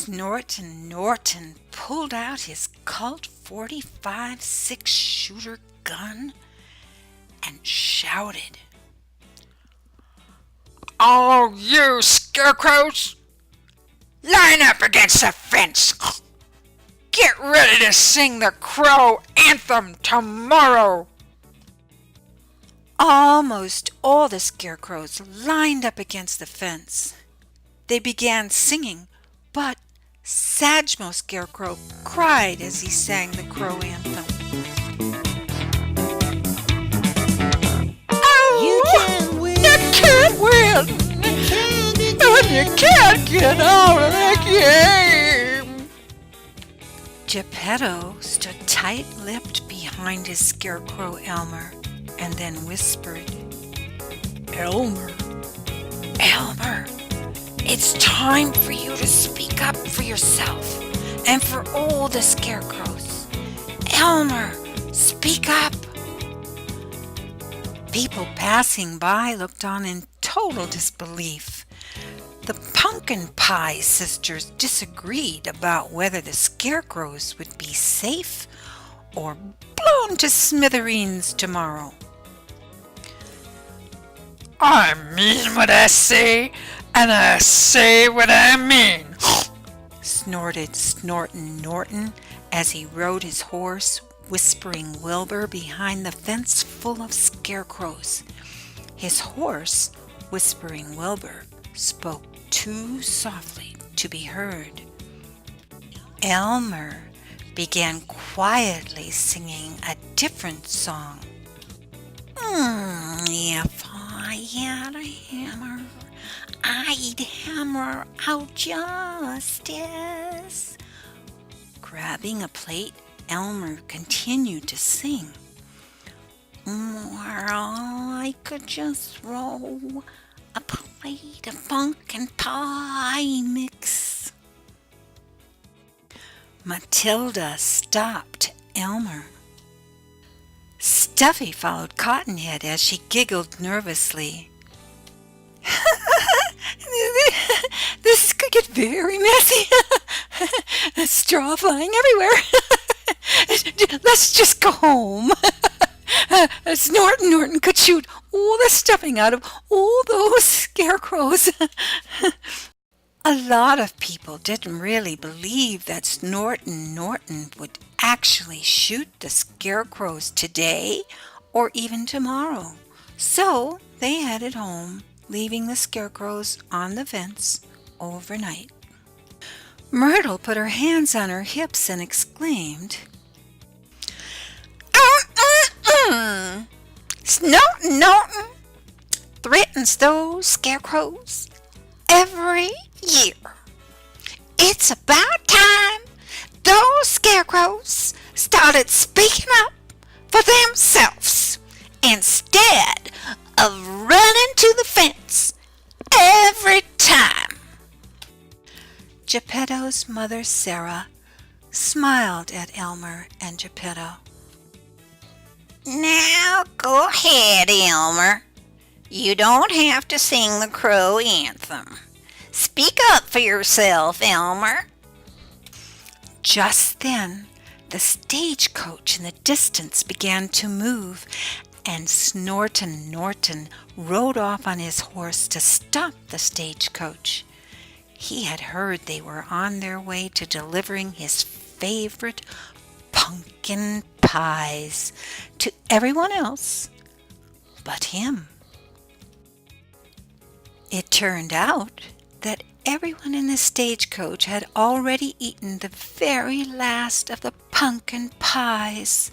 Snortin Norton pulled out his Colt 45 six-shooter gun and shouted, "All you scarecrows, line up against the fence. Get ready to sing the Crow Anthem tomorrow." Almost all the scarecrows lined up against the fence. They began singing, but Sagmo Scarecrow cried as he sang the Crow Anthem. You Oh, can't win. you can't win, and you can't get out of the game. Gepetto stood tight-lipped behind his scarecrow Elmer and then whispered, Elmer, Elmer, it's time for you to speak up for yourself and for all the scarecrows. Elmer, speak up. People passing by looked on in total disbelief. The Pumpkin Pie sisters disagreed about whether the scarecrows would be safe or blown to smithereens tomorrow. I mean what I say, and I say what I mean, snorted Snortin Norton as he rode his horse, Whispering Wilbur, behind the fence full of scarecrows. His horse, Whispering Wilbur, spoke too softly to be heard. Elmer began quietly singing a different song. If I had a hammer, I'd hammer out justice. Grabbing a plate, Elmer continued to sing. Or I could just throw a plate of pumpkin pie mix. Matilda stopped Elmer. Stuffy followed Cottonhead as she giggled nervously. This could get very messy. Straw flying everywhere. Let's just go home. Snortin Norton could shoot all the stuffing out of all those scarecrows. A lot of people didn't really believe that Snortin Norton would actually shoot the scarecrows today or even tomorrow. So they headed home, leaving the scarecrows on the fence overnight. Myrtle put her hands on her hips and exclaimed, Snortin Norton threatens those scarecrows every year. It's about time those scarecrows started speaking up for themselves instead of running to the fence every time. Gepetto's mother, Sarah, smiled at Elmer and Gepetto. Now go ahead, Elmer. You don't have to sing the Crow Anthem. Speak up for yourself, Elmer. Just then, the stagecoach in the distance began to move, and Snortin Norton rode off on his horse to stop the stagecoach. He had heard they were on their way to delivering his favorite pumpkin pies to everyone else but him. It turned out that everyone in the stagecoach had already eaten the very last of the pumpkin pies.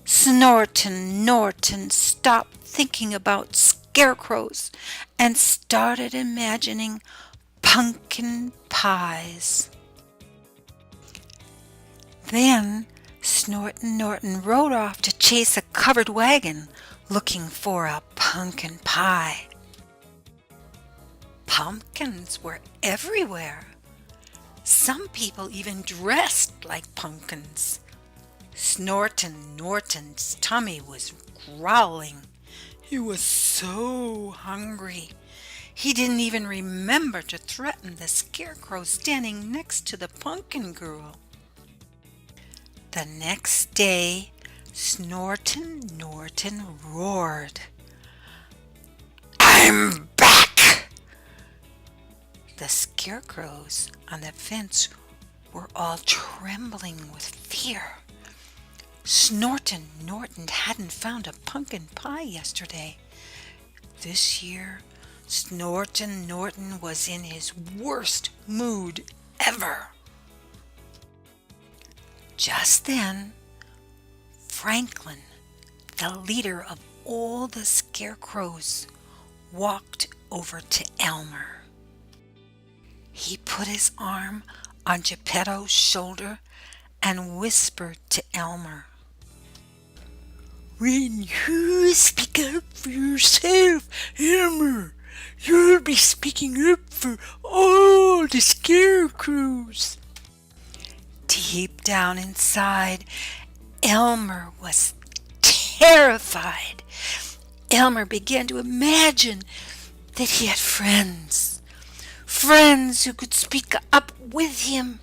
Snortin Norton stopped thinking about scarecrows and started imagining pumpkin pies. Then Snortin Norton rode off to chase a covered wagon looking for a pumpkin pie. Pumpkins were everywhere. Some people even dressed like pumpkins. Snortin Norton's tummy was growling. He was so hungry. He didn't even remember to threaten the Scarecrow standing next to the pumpkin girl. The next day, Snortin Norton roared, I'm back! The scarecrows on the fence were all trembling with fear. Snortin Norton hadn't found a pumpkin pie yesterday. This year, Snortin Norton was in his worst mood ever. Just then, Franklin, the leader of all the scarecrows, walked over to Elmer. He put his arm on Gepetto's shoulder and whispered to Elmer, When you speak up for yourself, Elmer, you'll be speaking up for all the scarecrows. Deep down inside, Elmer was terrified. Elmer began to imagine that he had friends who could speak up with him.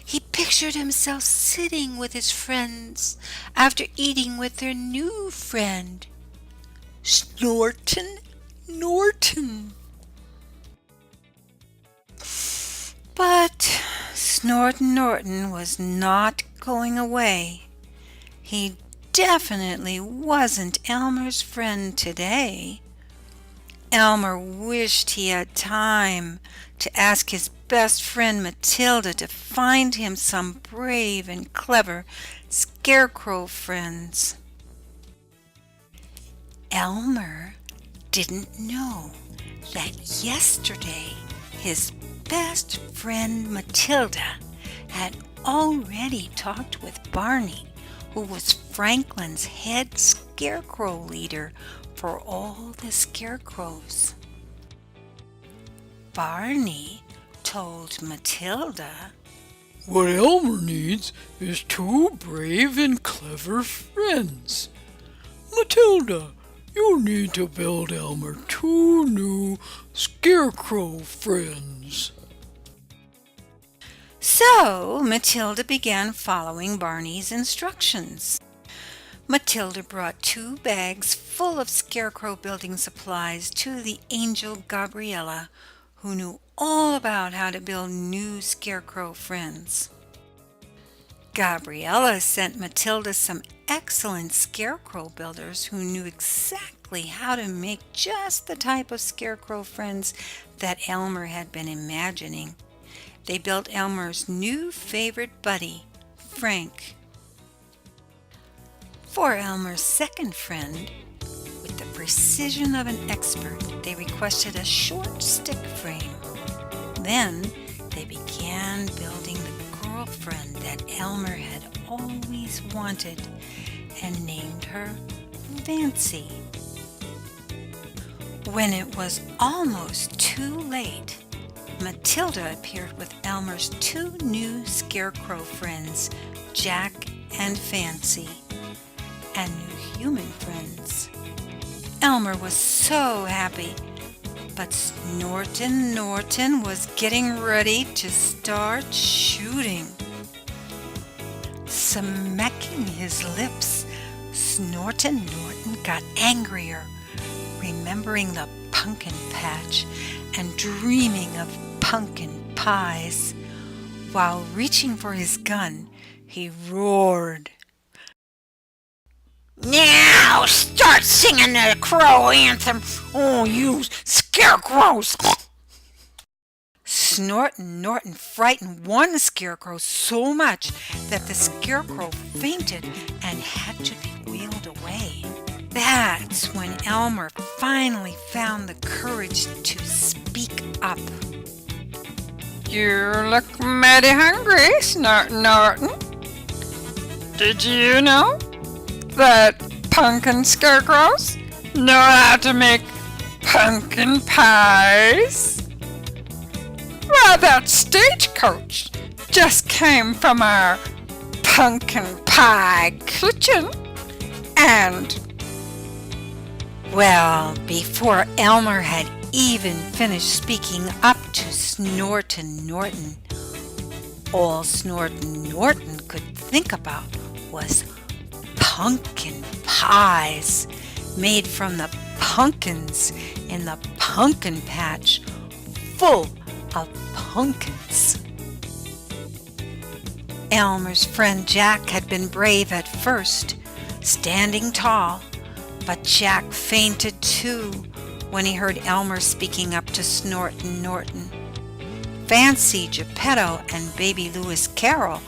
He pictured himself sitting with his friends after eating with their new friend, Snortin Norton. But Snortin Norton was not going away. He definitely wasn't Elmer's friend today. Elmer wished he had time to ask his best friend Matilda to find him some brave and clever scarecrow friends. Elmer didn't know that yesterday his best friend Matilda had already talked with Barney, who was Franklin's head scarecrow leader for all the scarecrows. Barney told Matilda, What Elmer needs is 2 brave and clever friends. Matilda, you need to build Elmer 2 new scarecrow friends. So Matilda began following Barney's instructions. Matilda brought 2 bags full of scarecrow building supplies to the angel Gabriella, who knew all about how to build new scarecrow friends. Gabriella sent Matilda some excellent scarecrow builders who knew exactly how to make just the type of scarecrow friends that Elmer had been imagining. They built Elmer's new favorite buddy, Frank. For Elmer's second friend, with the precision of an expert, they requested a short stick frame. Then they began building the girlfriend that Elmer had always wanted and named her Fancy. When it was almost too late, Matilda appeared with Elmer's 2 new scarecrow friends, Jack and Fancy, and new human friends. Elmer was so happy, but Snortin Norton was getting ready to start shooting. Smacking his lips, Snortin Norton got angrier, remembering the pumpkin patch and dreaming of pumpkin pies. While reaching for his gun, he roared, Now start singing the Crow Anthem, oh you scarecrows! Snortin Norton frightened one scarecrow so much that the scarecrow fainted and had to be wheeled away. That's when Elmer finally found the courage to speak up. You look mighty hungry, Snortin Norton. Did you know that pumpkin scarecrows know how to make pumpkin pies? Well, that stagecoach just came from our pumpkin pie kitchen, and Well, before Elmer had even finished speaking up to Snortin Norton. All Snortin Norton could think about was pumpkin pies made from the pumpkins in the pumpkin patch, full of pumpkins. Elmer's friend Jack had been brave at first, standing tall, but Jack fainted too when he heard Elmer speaking up to Snortin Norton. Fancy Gepetto and baby Lewis Carroll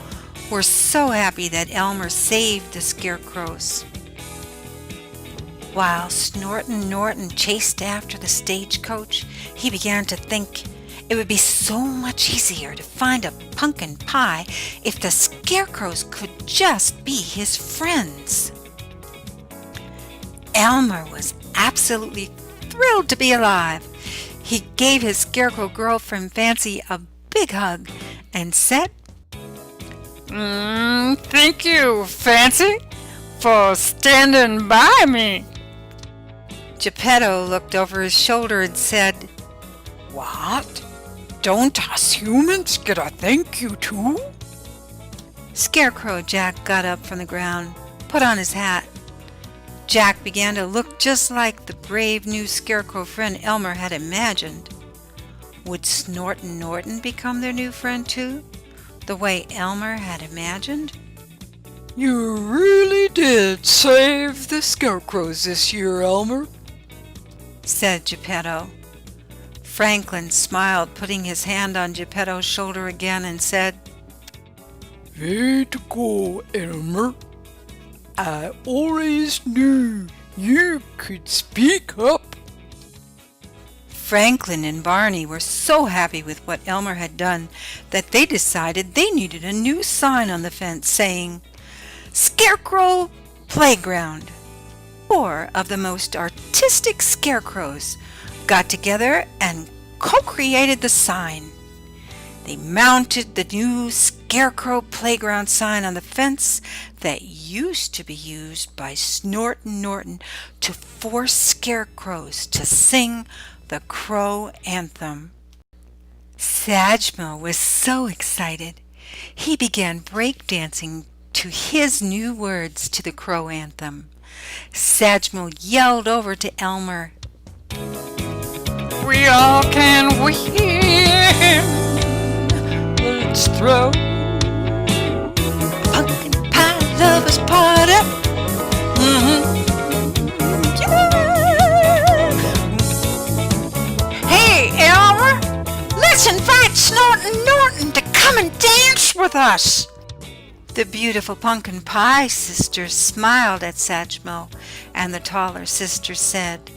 were so happy that Elmer saved the scarecrows. While Snortin Norton chased after the stagecoach, he began to think it would be so much easier to find a pumpkin pie if the scarecrows could just be his friends. Elmer was absolutely thrilled to be alive. He gave his scarecrow girlfriend Fancy a big hug and said, Thank you, Fancy, for standing by me. Gepetto looked over his shoulder and said, What? Don't us humans get a thank you too? Scarecrow Jack got up from the ground, put on his hat. Jack began to look just like the brave new scarecrow friend Elmer had imagined. Would Snortin Norton become their new friend too, the way Elmer had imagined? You really did save the scarecrows this year, Elmer, said Gepetto. Franklin smiled, putting his hand on Gepetto's shoulder again, and said, Way to go, Elmer. I always knew you could speak up. Franklin and Barney were so happy with what Elmer had done that they decided they needed a new sign on the fence saying, Scarecrow Playground. Four of the most artistic scarecrows got together and co-created the sign. They mounted the new Scarecrow Playground sign on the fence that used to be used by Snortin Norton to force scarecrows to sing the Crow Anthem. Sajmo was so excited. He began breakdancing to his new words to the Crow Anthem. Sajmo yelled over to Elmer, We all can win. Let's throw Pumpkin Pie Lovers Party. Hey, Elmer, let's invite Snortin Norton to come and dance with us. The beautiful Pumpkin Pie sisters smiled at Sajmo, and the taller sister said,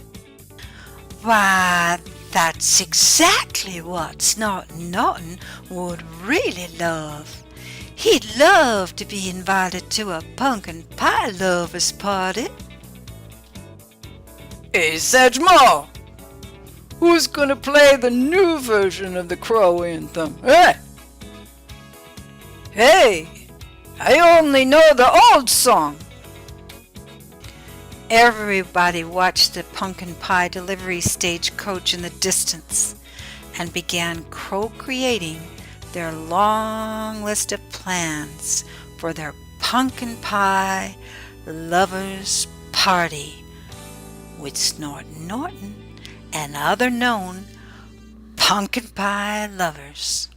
Why, that's exactly what Snortin Norton would really love. He'd love to be invited to a pumpkin pie lovers party. Hey, Sajmo, who's gonna play the new version of the Crow Anthem? Hey, I only know the old song. Everybody watched the pumpkin pie delivery stagecoach in the distance and began co-creating their long list of plans for their pumpkin pie lovers party with Snortin Norton and other known pumpkin pie lovers.